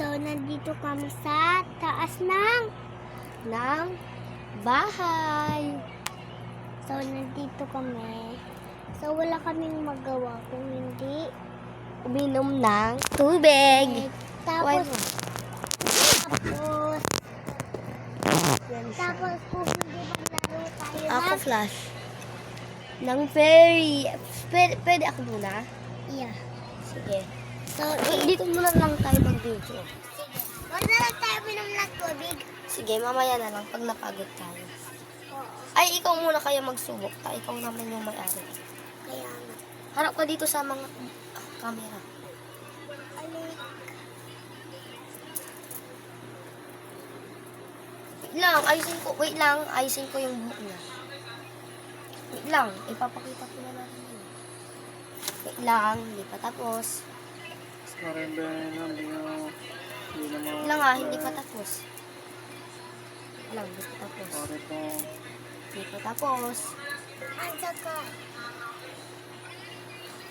So, nandito kami sa taas ng bahay. So, nandito kami. So, wala kaming magawa kung hindi Uminom ng tubig. Tapos, Yan siya. tapos kung hindi maglaro tayo Ako ng... flash. Ng fairy. Pwede ako muna? Yeah. Sige. So, Dito muna lang tayo mag-video. sige. Wala na lang tayo minom ng tubig. Sige, mamaya na lang pag napagod tayo. Oo. Ay, ikaw muna kaya magsubok. Ikaw naman yung may-ari. Kaya nga. Harap ka dito sa mga camera. Alik. Wait lang, ayusin ko yung buhok niya. Wait lang, ipapakita ko na natin yun. Wait lang, hindi pa tapos. Wait lang hindi pa tapos. Wait lang, hindi pa tapos. Hindi pa tapos. Ang saka.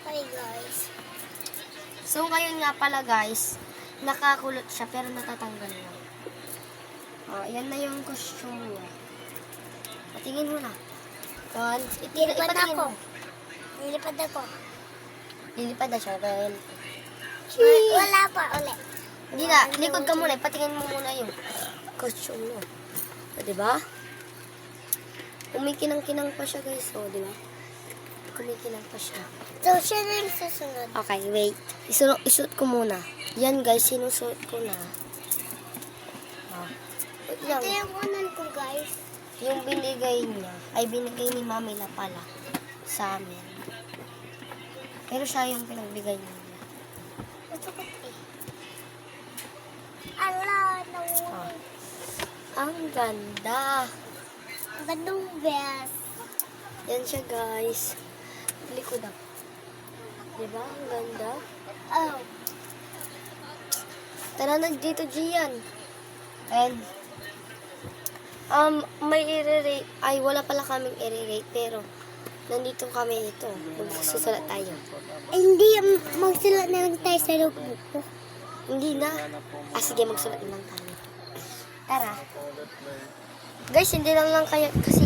Hi guys. So, ngayon nga pala guys, nakakulot siya pero natatanggal na. Yan na yung costume niya. Patingin mo na. Lilipad ipatingin ako. mo. Lilipad ako. Lilipad na siya. Dahil, Wala pa ulit. hindi na, likod ka muna. Patingin mo muna yung costume mo. Diba? Kumikinang-kinang pa siya guys. Diba? Kumikinang pa siya. So, siya na yung susunod. Okay, wait. Isuot ko muna. Yan guys, sinusuot ko na. Wait lang. Ito yung unan ko guys. Yung binigay niya, ay binigay ni Mami La pala sa amin. Pero siya yung pinagbigay niya. Gusto ko eh. Ala, no. Ang ganda. Ang gandang vest. Yan siya guys. Likod ako. Diba? Ang ganda. Oh. Tara na dito, Gian. And, may i-rate. Ay, wala pala kaming i-rate. Pero, nandito kami ito. Magsusulat tayo. Hindi, magsulat na lang tayo sa notebook ko. Hindi na. Sige, magsulat na lang tayo. Tara. Guys, hindi lang kaya kasi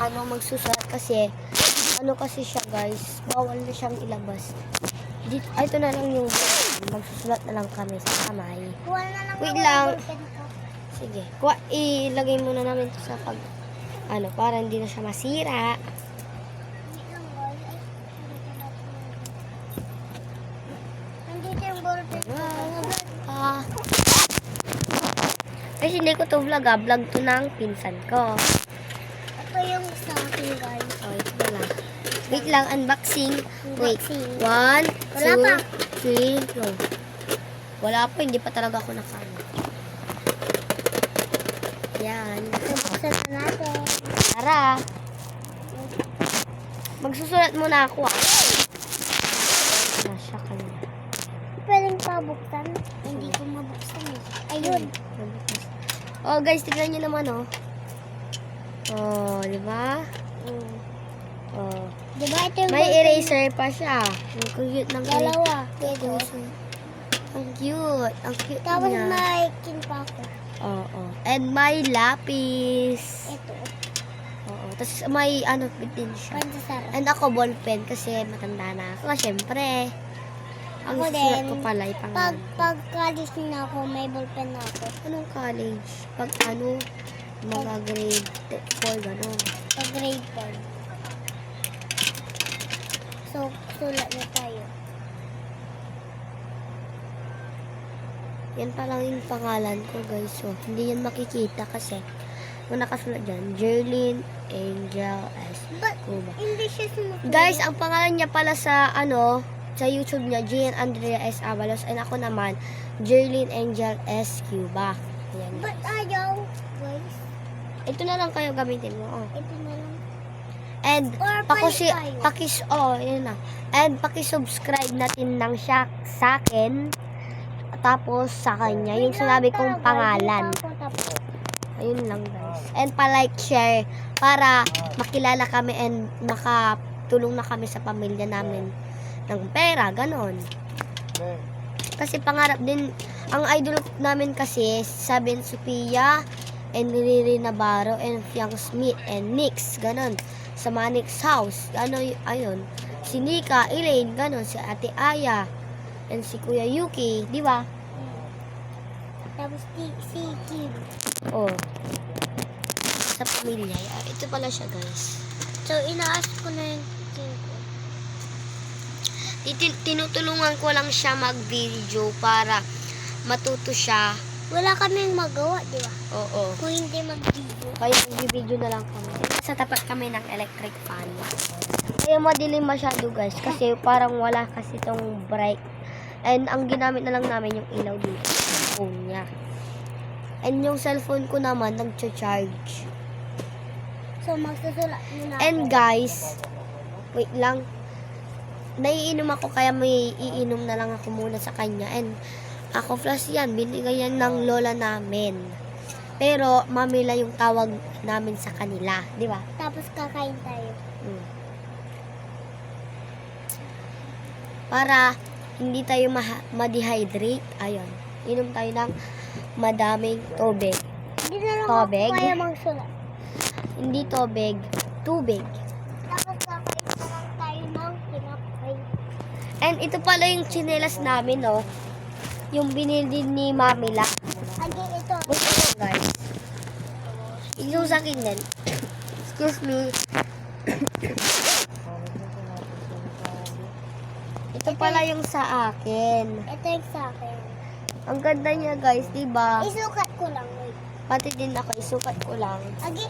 magsusulat kasi kasi siya guys. Bawal na siyang ilabas. Dito, ito na lang yung magsusulat na lang kami sa kamay. Kuha na lang Wait ako lang. ng ballpen ko. Sige. Ilagay muna namin ito sa para hindi na siya masira. Nandito yung ballpen ko. Guys, hindi ko to vlog vlog to ng pinsan ko. Ito yung sa akin guys. Ito pala. Wait lang, unboxing. Wait. Unboxing. 1, Wala pa. 2, 3, go. Wala pa, hindi pa talaga ako nakaano. Yan. Buksan na natin. Tara. Magsusulat muna ako Nasya ka na. Pwedeng pabuksan. Hindi ko mabuksan eh. Ayun. Oh guys, tignan nyo naman di ba? Diba ito yung May ballpen? eraser pa siya. Ang cute ng Dalawa. eraser. Ang cute. Ang cute Tapos niya. may kin pa ako. Oo. And may lapis. Ito. Oo. Tapos may din siya. Pansasara. And ako ballpen kasi matanda na ako. Siyempre. Ang Ako susulat din. ko pala ay pangalan. Pag college na ako, may ballpen na ako. Anong college? Pag mga grade 4, gano'n. Pag grade 4. So, sulat na tayo. Yan pa lang yung pangalan ko, guys. So, hindi yan makikita kasi kung nakasulat dyan, Jerlyn Angel S. But, Cuba. hindi siya sumunod. Guys, ang pangalan niya pala sa YouTube niya, Gian Andrea S. Avalos. And ako naman, Jerlyn Angel S. Cuba. Ayan. But ayaw. Guys, Ito na lang kayo gamitin mo. ito na lang. And, Or palit tayo. yun na. And, pakisubscribe natin ng sa akin. Tapos, sa kanya, yung sinabi kong pangalan. Ayun lang guys. And pa-like, share para makilala kami and makatulong na kami sa pamilya namin ng pera, ganon. Kasi pangarap din, ang idol namin kasi, Saben Sophia, and Riri Navarro, and Fiang Smith, and Nix, ganon. Sa Manix House, ayun. Si Nika, Elaine, ganon. Si Ate Aya, and si Kuya Yuki, di ba? Tapos si Kim. Oh. Sa pamilya. Ito pala siya, guys. So, inaas ko na yung Kim ko. Tinutulungan ko lang siya mag-video para matuto siya. Wala kaming magawa, di ba? Oo. Kung hindi mag-video. Kaya mag-video na lang kami. Sa tapat kami ng electric fan. Kaya madilim masyado, guys. Kasi parang wala kasi tong bright. And ang ginamit na lang namin yung ilaw dito. Yung phone niya. And yung cellphone ko naman, nag-charge. So, magsusulat na And guys, wait lang. Naiinom ako kaya may iinom na lang ako muna sa kanya. And ako flash yan, binigay yan ng lola namin. Pero mamila yung tawag namin sa kanila, di ba? Tapos kakain tayo. Para hindi tayo ma-dehydrate. Ayun. Inom tayo ng madaming tubig. Hindi na lang Tubig? ako kaya magsulat. Hindi tubig, tubig. Tapos kakain na lang tayo ng tinapay. And ito pala yung tsinelas namin, no? Yung binili ni Mamila. Agi, ito. Wait lang, guys. Yung sa akin din. Excuse me. Ito pala yung sa akin. Ito yung sa akin. Ang ganda niya, guys, diba? Isukat ko lang, wait. Pati din ako, isukat ko lang. Agi.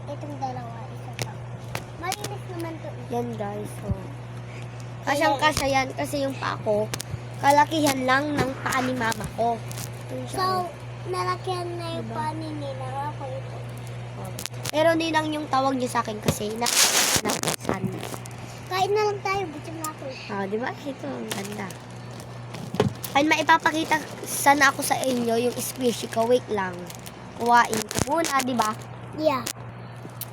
Itong dalawa, isa pa. Malinis naman to. Yan, guys. So, kasyang-kasya yan kasi yung paa ko, kalakihan lang ng paa ni mama ko. Ito siya, So, oh. nalakyan na yung Diba? panin nila. Ako ito. Pero nilang yung tawag niya sa akin kasi nakakasan. Kain na lang tayo. Gutom na ako. Di ba? Ito, ang ganda. And maipapakita sana ako sa inyo yung squishy ko. Wait lang. Kuhain ko muna, di ba? Yeah.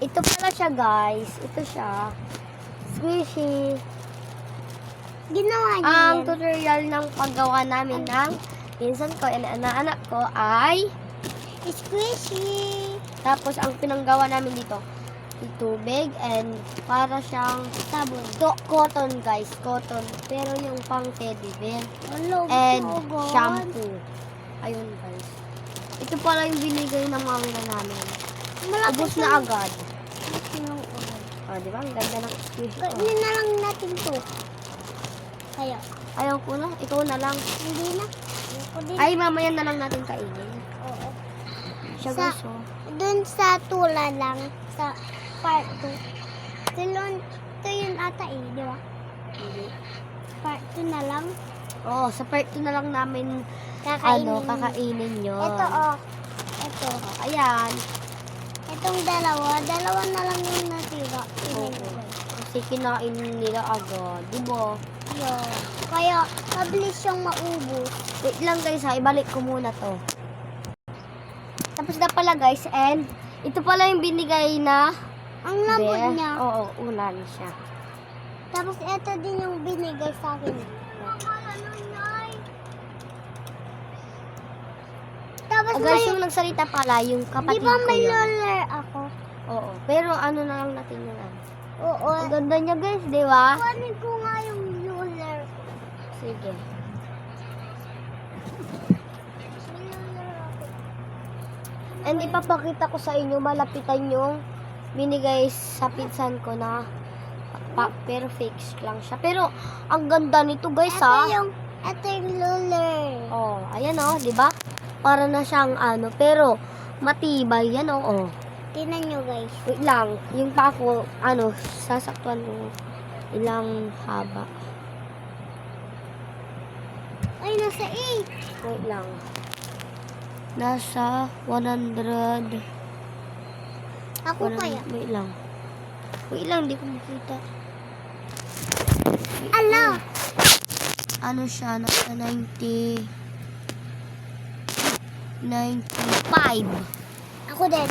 Ito pala siya, guys. Ito siya. Squishy. Ginawa niyo Ang yan. tutorial ng paggawa namin ng pinsan ko and anak ko ay Squishy. tapos ang pinanggawa namin dito tubig and para siyang Sabon. cotton, guys, cotton, pero yung pang teddy bear Hello, and God. shampoo. Ayun, guys, ito pala yung binigay ng mamila namin. Ubus na agad. Di ba? Ang ganda ng squishy ko. Kainin na lang natin to. Kaya. Ayaw ko na, ikaw na lang. Hindi na. Ayoko din. Ay, mamaya na lang natin kainin. Oo. Siya, Sa- guys, oh. Dun sa tula lang. Sa part 2. Ito yun ata di ba? Hindi. Part 2 na lang. Oo, sa part 2 na lang namin Kakainin. kakainin yun. Ito Ito. Ayan. Itong dalawa na lang yung natira. Oo. Kasi kinain nila agad. Diba? Yeah. Kaya, mabilis siyang maubos. Wait lang, guys, ha. Ibalik ko muna to. Tapos na pala, guys. And ito pala yung binigay na Ang lambot bear. niya. Oo, ulan siya. Tapos ito din yung binigay sa akin. Tapos Guys, yung nagsalita pala, yung di kapatid ba ko may yun. roller ako? Oo. Pero ano na lang natin yun. Oo. Ang ganda niya, guys, di ba? Kunin ko nga yung roller. Sige. May roller ako. And ipapakita ko sa inyo, malapitan yung binigay sa pinsan ko na pero fake lang siya. Pero ang ganda nito, guys, ha. Ito yung roller. Oh, ayan, oh, di ba? Para na siyang pero matibay yan, oh. Tingnan nyo, guys. Wait lang, yung pa ko, sasaktuan ko ilang haba. Ay, nasa 8. Wait lang. Nasa 100. Ako kaya. Wait lang. Wait lang, di ko makita. Ala! Ano siya? Nasa 95. Ako din.